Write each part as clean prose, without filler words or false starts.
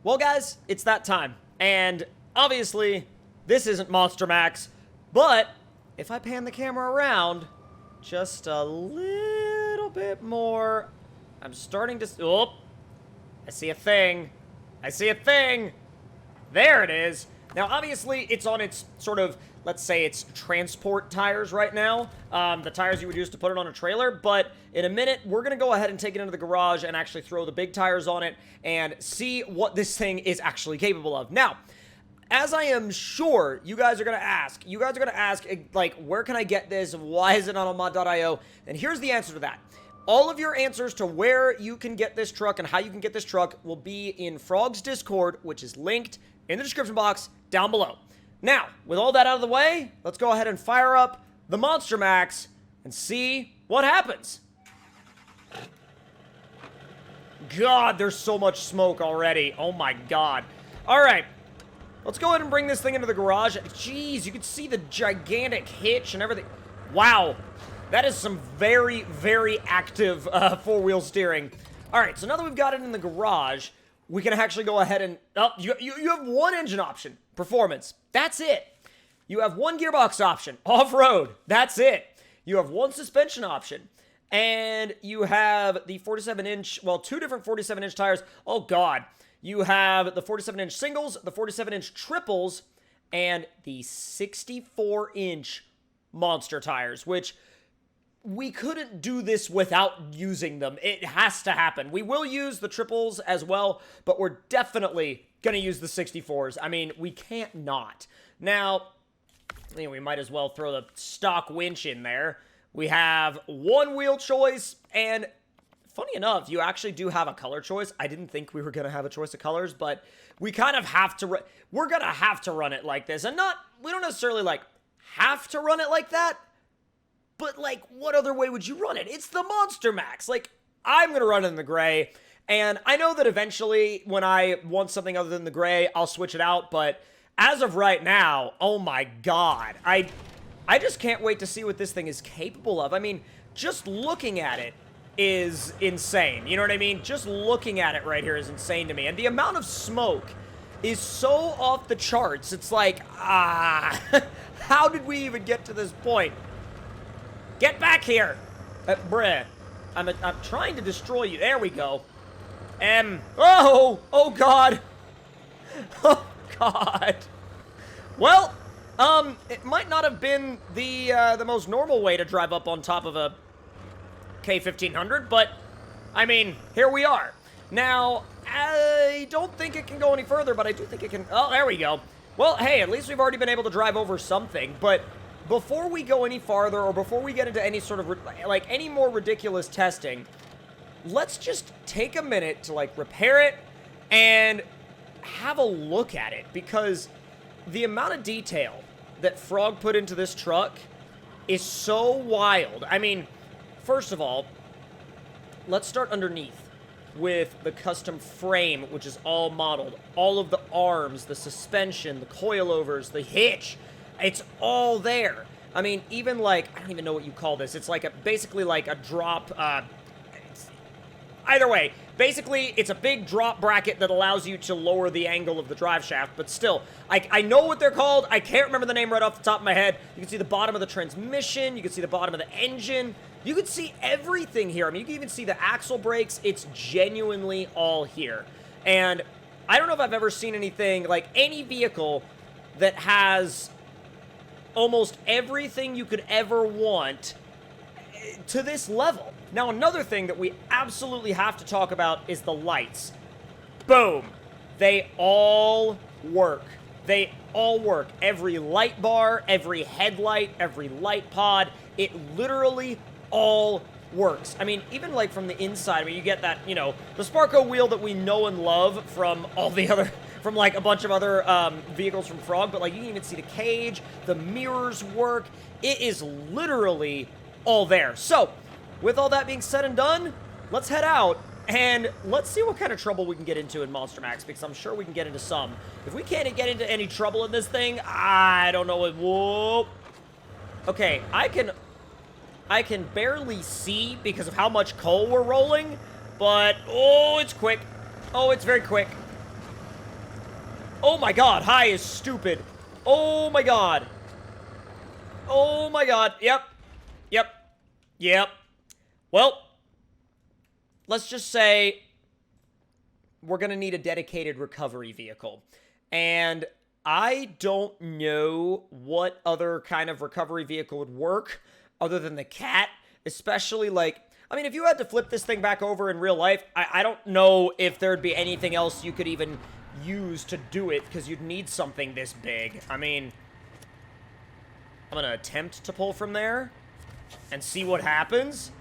Well, guys, it's that time. And obviously, this isn't MONSTERMAX, but if I pan the camera around just a little bit more, I'm starting to... Oh, I see a thing. I see a thing. There it is. Now, obviously, it's on its sort of, let's say it's transport tires right now. The tires you would use to put it on a trailer. But in a minute, we're going to go ahead and take it into the garage and actually throw the big tires on it and see what this thing is actually capable of. Now, as I am sure you guys are going to ask, like, where can I get this? Why is it not on mod.io? And here's the answer to that. All of your answers to where you can get this truck and how you can get this truck will be in Frog's Discord, which is linked in the description box down below. Now, with all that out of the way, let's go ahead and fire up the MONSTERMAX and see what happens. God, there's so much smoke already. Oh my God. All right. Let's go ahead and bring this thing into the garage. Jeez, you can see the gigantic hitch and everything. Wow. That is some very, very active four-wheel steering. All right, so now that we've got it in the garage, we can actually go ahead and... Oh, you have one engine option, performance. That's it. You have one gearbox option, off-road. That's it. You have one suspension option. And you have the 47-inch... Well, two different 47-inch tires. Oh, God. You have the 47-inch singles, the 47-inch triples, and the 64-inch monster tires, which... We couldn't do this without using them. It has to happen. We will use the triples as well, but we're definitely going to use the 64s. I mean, we can't not. Now, we might as well throw the stock winch in there. We have one wheel choice, and funny enough, you actually do have a color choice. I didn't think we were going to have a choice of colors, but we kind of have to... We're going to have to run it like this, and we don't necessarily, like, have to run it like that. But, like, what other way would you run it? It's the MONSTERMAX. Like, I'm going to run it in the gray. And I know that eventually, when I want something other than the gray, I'll switch it out. But as of right now, oh my God. I just can't wait to see what this thing is capable of. I mean, just looking at it is insane. You know what I mean? Just looking at it right here is insane to me. And the amount of smoke is so off the charts. It's like, how did we even get to this point? Get back here! Bruh. I'm trying to destroy you. There we go. Oh! Oh, God! Oh, God. Well, it might not have been the most normal way to drive up on top of a K1500, but, I mean, here we are. Now, I don't think it can go any further, but I do think it can... Oh, there we go. Well, hey, at least we've already been able to drive over something, but... Before we go any farther, or before we get into any sort of, like, any more ridiculous testing, let's just take a minute to, like, repair it and have a look at it, because the amount of detail that Frog put into this truck is so wild. I mean, first of all, let's start underneath with the custom frame, which is all modeled. All of the arms, the suspension, the coilovers, the hitch... It's all there. I mean, even like, I don't even know what you call this. It's like basically like a drop, either way, basically it's a big drop bracket that allows you to lower the angle of the drive shaft, but still, I know what they're called. I can't remember the name right off the top of my head. You can see the bottom of the transmission. You can see the bottom of the engine. You can see everything here. I mean, you can even see the axle brakes. It's genuinely all here. And I don't know if I've ever seen anything, like any vehicle that has... almost everything you could ever want to this level. Now, another thing that we absolutely have to talk about is the lights. Boom. They all work. They all work. Every light bar, every headlight, every light pod, it literally all works. I mean, even like from the inside, I mean, you get that, you know, the Sparko wheel that we know and love from all the other... from, like, a bunch of other vehicles from Frog, but, like, you can even see the cage, the mirrors work. It is literally all there. So, with all that being said and done, let's head out, and let's see what kind of trouble we can get into in MONSTERMAX, because I'm sure we can get into some. If we can't get into any trouble in this thing, I don't know what... Whoa. Okay, I can barely see because of how much coal we're rolling, but... Oh, it's quick. Oh, it's very quick. Oh my god, high is stupid. Oh my god. Oh my god. Yep. Yep. Yep. Well, let's just say we're going to need a dedicated recovery vehicle. And I don't know what other kind of recovery vehicle would work other than the cat, especially like, I mean, if you had to flip this thing back over in real life, I don't know if there'd be anything else you could even use to do it, because you'd need something this big. I mean, I'm going to attempt to pull from there and see what happens.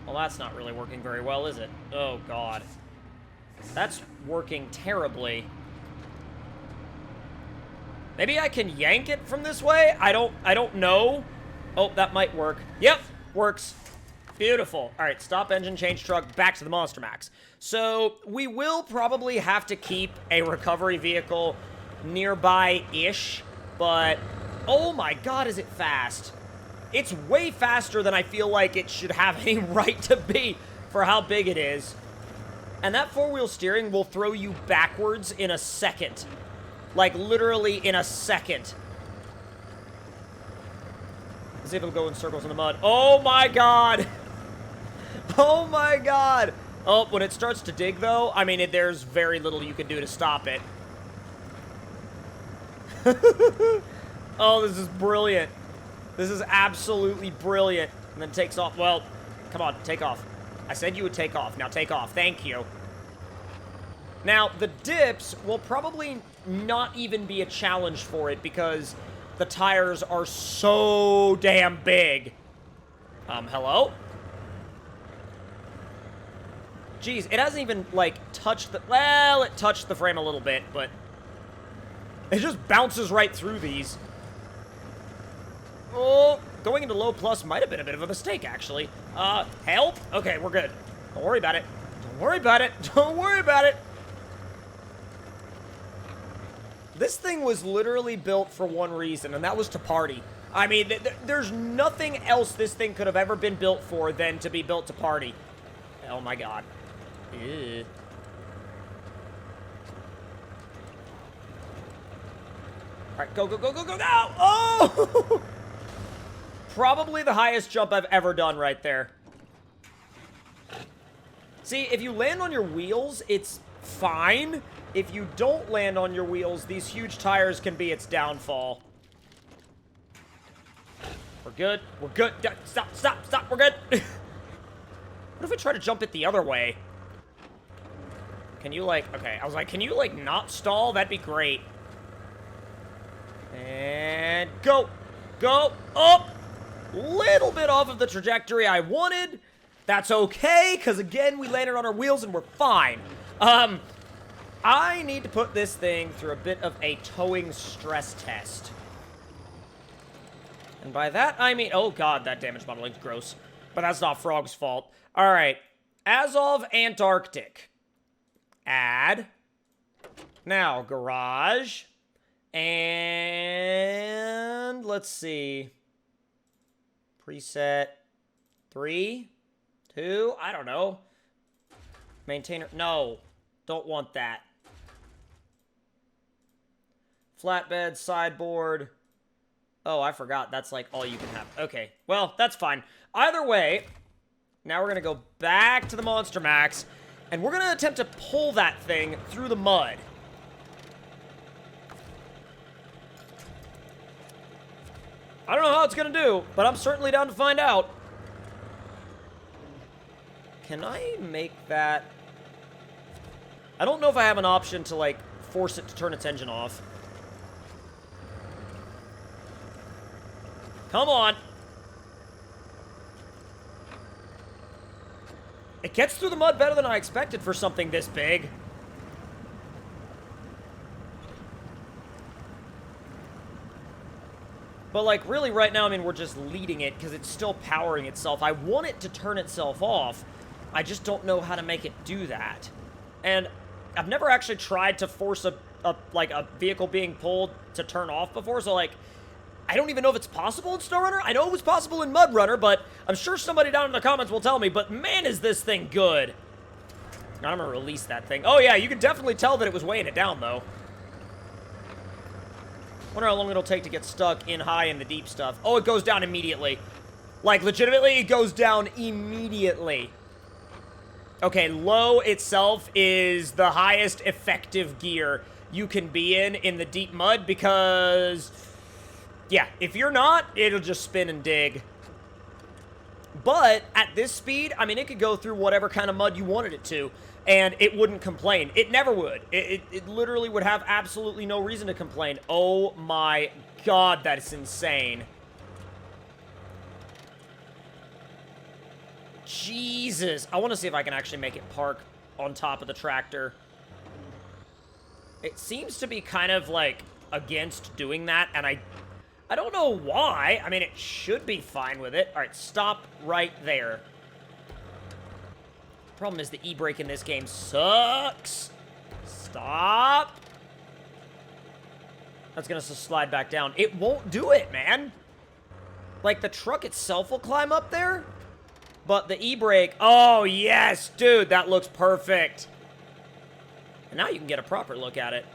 Well, that's not really working very well, is it? Oh, God. That's working terribly. Maybe I can yank it from this way? I don't know. Oh, that might work. Yep, works. Beautiful. All right, stop engine, change truck, back to the MONSTERMAX. So, we will probably have to keep a recovery vehicle nearby-ish, but oh my God, is it fast. It's way faster than I feel like it should have any right to be for how big it is. And that four-wheel steering will throw you backwards in a second. Like, literally in a second. Let's see if it'll go in circles in the mud. Oh my God! Oh my God! Oh, when it starts to dig, though, I mean, there's very little you can do to stop it. Oh, this is brilliant. This is absolutely brilliant. And then takes off. Well, come on, take off. I said you would take off. Now take off. Thank you. Now, the dips will probably not even be a challenge for it because the tires are so damn big. Hello? Jeez, it hasn't even, like, touched the... Well, it touched the frame a little bit, but... It just bounces right through these. Oh, going into low plus might have been a bit of a mistake, actually. Help? Okay, we're good. Don't worry about it. Don't worry about it. Don't worry about it. This thing was literally built for one reason, and that was to party. I mean, there's nothing else this thing could have ever been built for than to be built to party. Oh my God. Ew. Alright, go, go, go, go, go, go! Oh! Probably the highest jump I've ever done right there. See, if you land on your wheels, it's fine. If you don't land on your wheels, these huge tires can be its downfall. We're good. We're good. Stop, stop, stop. We're good. What if I try to jump it the other way? Can you, like... Okay, I was like, can you, like, not stall? That'd be great. And go. Go. Up. Little bit off of the trajectory I wanted. That's okay, because, again, we landed on our wheels and we're fine. I need to put this thing through a bit of a towing stress test. And by that, I mean... Oh, God, that damage modeling's gross. But that's not Frog's fault. All right. As of Antarctic. Add. Now, garage. And... Let's see. Preset. 3. 2. I don't know. Maintainer. No. Don't want that. Flatbed, sideboard. Oh, I forgot. That's like all you can have. Okay. Well, that's fine. Either way, now we're going to go back to the MONSTERMAX, and we're going to attempt to pull that thing through the mud. I don't know how it's going to do, but I'm certainly down to find out. Can I make that... I don't know if I have an option to, like, force it to turn its engine off. Come on. It gets through the mud better than I expected for something this big. But, like, really right now, I mean, we're just leading it because it's still powering itself. I want it to turn itself off. I just don't know how to make it do that. And I've never actually tried to force a vehicle being pulled to turn off before, so, like, I don't even know if it's possible in SnowRunner. I know it was possible in MudRunner, but I'm sure somebody down in the comments will tell me, but man, is this thing good. I'm gonna release that thing. Oh, yeah, you can definitely tell that it was weighing it down, though. Wonder how long it'll take to get stuck in high in the deep stuff. Oh, it goes down immediately. Like, legitimately, it goes down immediately. Okay, low itself is the highest effective gear you can be in the deep mud because, yeah, if you're not, it'll just spin and dig. But at this speed, I mean, it could go through whatever kind of mud you wanted it to, and it wouldn't complain. It never would. It literally would have absolutely no reason to complain. Oh my god, that's insane. Jesus. I want to see if I can actually make it park on top of the tractor. It seems to be kind of, like, against doing that, and I don't know why. I mean, it should be fine with it. All right, stop right there. Problem is the e-brake in this game sucks. Stop. That's going to slide back down. It won't do it, man. Like, the truck itself will climb up there, but the e-brake, oh, yes, dude, that looks perfect. And now you can get a proper look at it.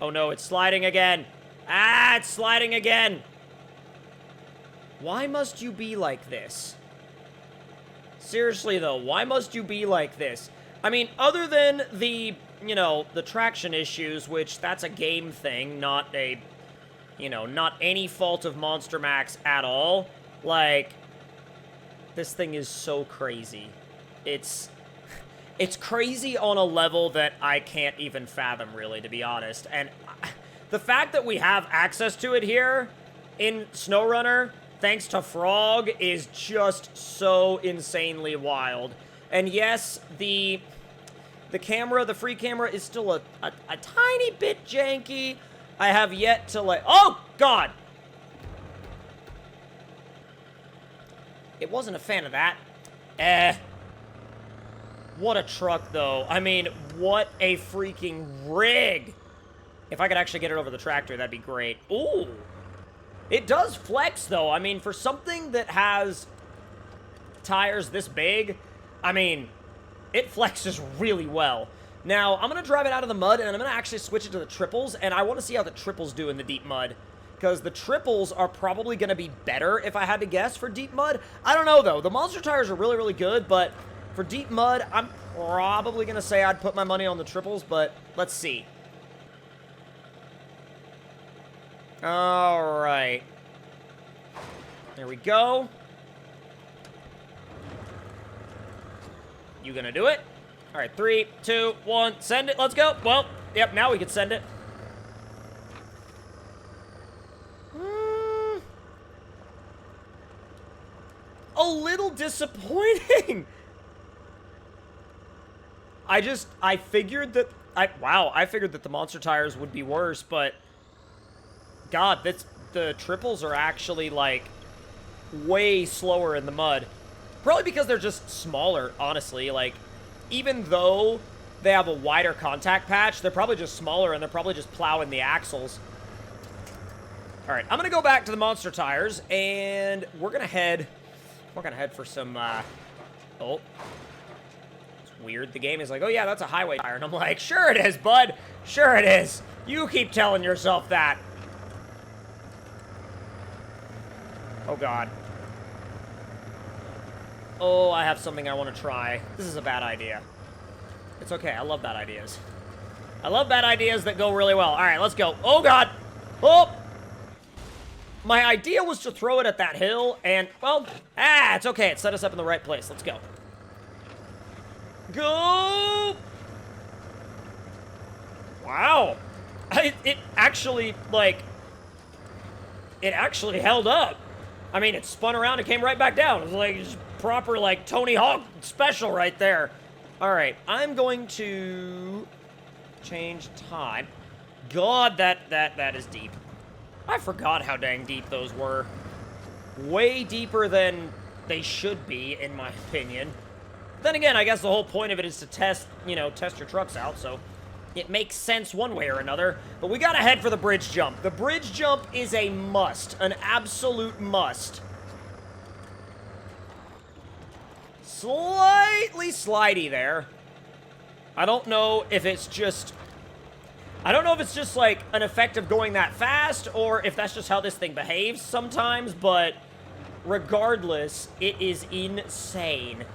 Oh, no, it's sliding again. Ah, it's sliding again. Why must you be like this? Seriously, though, why must you be like this? I mean, other than the, you know, the traction issues, which that's a game thing, not a, you know, not any fault of MONSTERMAX at all. Like, this thing is so crazy. It's crazy on a level that I can't even fathom, really, to be honest. And the fact that we have access to it here in SnowRunner, thanks to Frog, is just so insanely wild. And yes, the camera, the free camera, is still a tiny bit janky. I have yet to, like... Oh, God! It wasn't a fan of that. What a truck, though. I mean, what a freaking rig. If I could actually get it over the tractor, that'd be great. Ooh. It does flex, though. I mean, for something that has tires this big, I mean, it flexes really well. Now, I'm going to drive it out of the mud, and I'm going to actually switch it to the triples, and I want to see how the triples do in the deep mud. Because the triples are probably going to be better, if I had to guess, for deep mud. I don't know, though. The monster tires are really, really good, but for deep mud, I'm probably going to say I'd put my money on the triples, but let's see. All right. There we go. You gonna do it? All right, 3, 2, 1, send it. Let's go. Well, yep, now we can send it. A little disappointing. I figured that, I figured that the monster tires would be worse, but God, the triples are actually, like, way slower in the mud. Probably because they're just smaller, honestly. Like, even though they have a wider contact patch, they're probably just smaller, and they're probably just plowing the axles. All right, I'm going to go back to the monster tires, and we're going to head for some, oh. It's weird. The game is like, oh, yeah, that's a highway tire. And I'm like, sure it is, bud. Sure it is. You keep telling yourself that. Oh, God. Oh, I have something I want to try. This is a bad idea. It's okay. I love bad ideas. I love bad ideas that go really well. All right, let's go. Oh, God. Oh! My idea was to throw it at that hill, and, well, it's okay. It set us up in the right place. Let's go. Go! Wow. It actually, like, it actually held up. I mean, it spun around and came right back down. It was like just proper, like, Tony Hawk special right there. All right, I'm going to change time. God, that is deep. I forgot how dang deep those were. Way deeper than they should be, in my opinion. Then again, I guess the whole point of it is to test, you know, test your trucks out, so it makes sense one way or another. But we gotta head for the bridge jump. The bridge jump is a must, an absolute must. Slightly slidey there. I don't know if it's just... I don't know if it's just, like, an effect of going that fast, or if that's just how this thing behaves sometimes, but regardless, it is insane.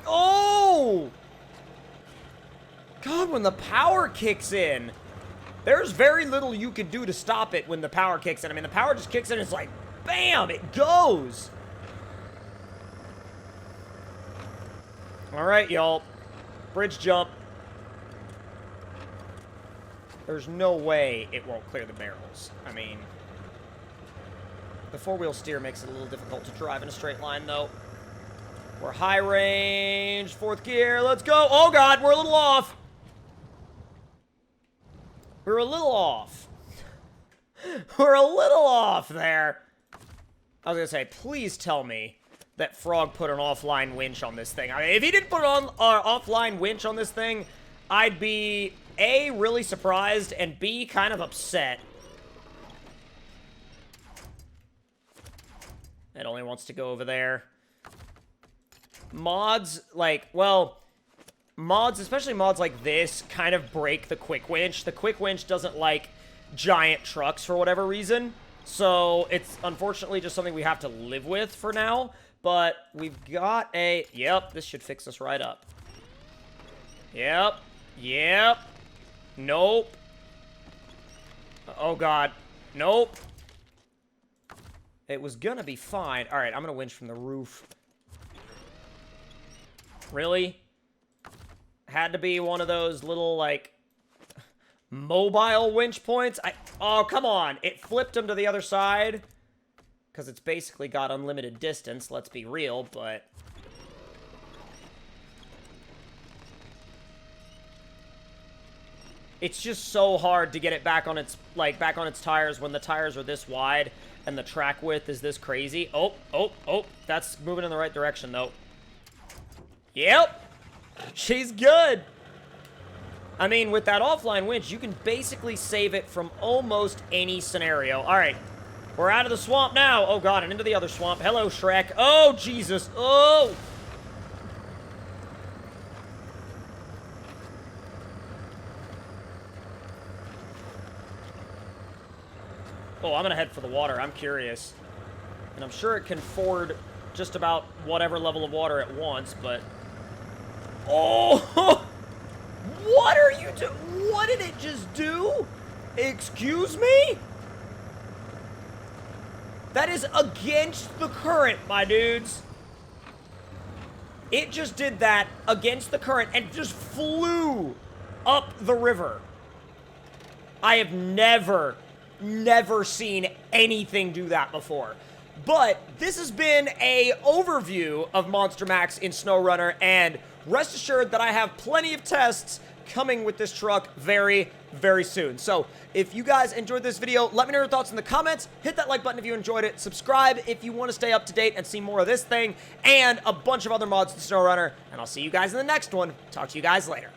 Oh! God, when the power kicks in, there's very little you can do to stop it when the power kicks in. I mean, the power just kicks in, and it's like, bam, it goes! Alright, y'all. Bridge jump. There's no way it won't clear the barrels. I mean, the four-wheel steer makes it a little difficult to drive in a straight line, though. We're high range, 4th gear, let's go! Oh god, we're a little off! We're a little off. We're a little off there. I was gonna say, please tell me that Frog put an offline winch on this thing. I mean, if he didn't put an offline winch on this thing, I'd be, A, really surprised, and B, kind of upset. It only wants to go over there. Mods, like, well, mods, especially mods like this, kind of break the quick winch. The quick winch doesn't like giant trucks for whatever reason, so it's unfortunately just something we have to live with for now. But we've got a... Yep, this should fix us right up. Yep. Yep. Nope. Oh, God. Nope. It was gonna be fine. Alright, I'm gonna winch from the roof. Really? Had to be one of those little, like, mobile winch points? Oh, come on. It flipped him to the other side. Because it's basically got unlimited distance, let's be real, but... It's just so hard to get it back on its, like, back on its tires when the tires are this wide and the track width is this crazy. Oh, that's moving in the right direction, though. Yep! She's good! I mean, with that offline winch, you can basically save it from almost any scenario. Alright. We're out of the swamp now. Oh, God, and into the other swamp. Hello, Shrek. Oh, Jesus. Oh! Oh, I'm gonna head for the water. I'm curious. And I'm sure it can ford just about whatever level of water it wants, but... Oh! What are you doing? What did it just do? Excuse me? That is against the current, my dudes. It just did that against the current and just flew up the river. I have never seen anything do that before. But this has been a overview of MONSTERMAX in SnowRunner, and rest assured that I have plenty of tests coming with this truck very, very soon. So, if you guys enjoyed this video, let me know your thoughts in the comments. Hit that like button if you enjoyed it. Subscribe if you want to stay up to date and see more of this thing, and a bunch of other mods to SnowRunner. And I'll see you guys in the next one. Talk to you guys later.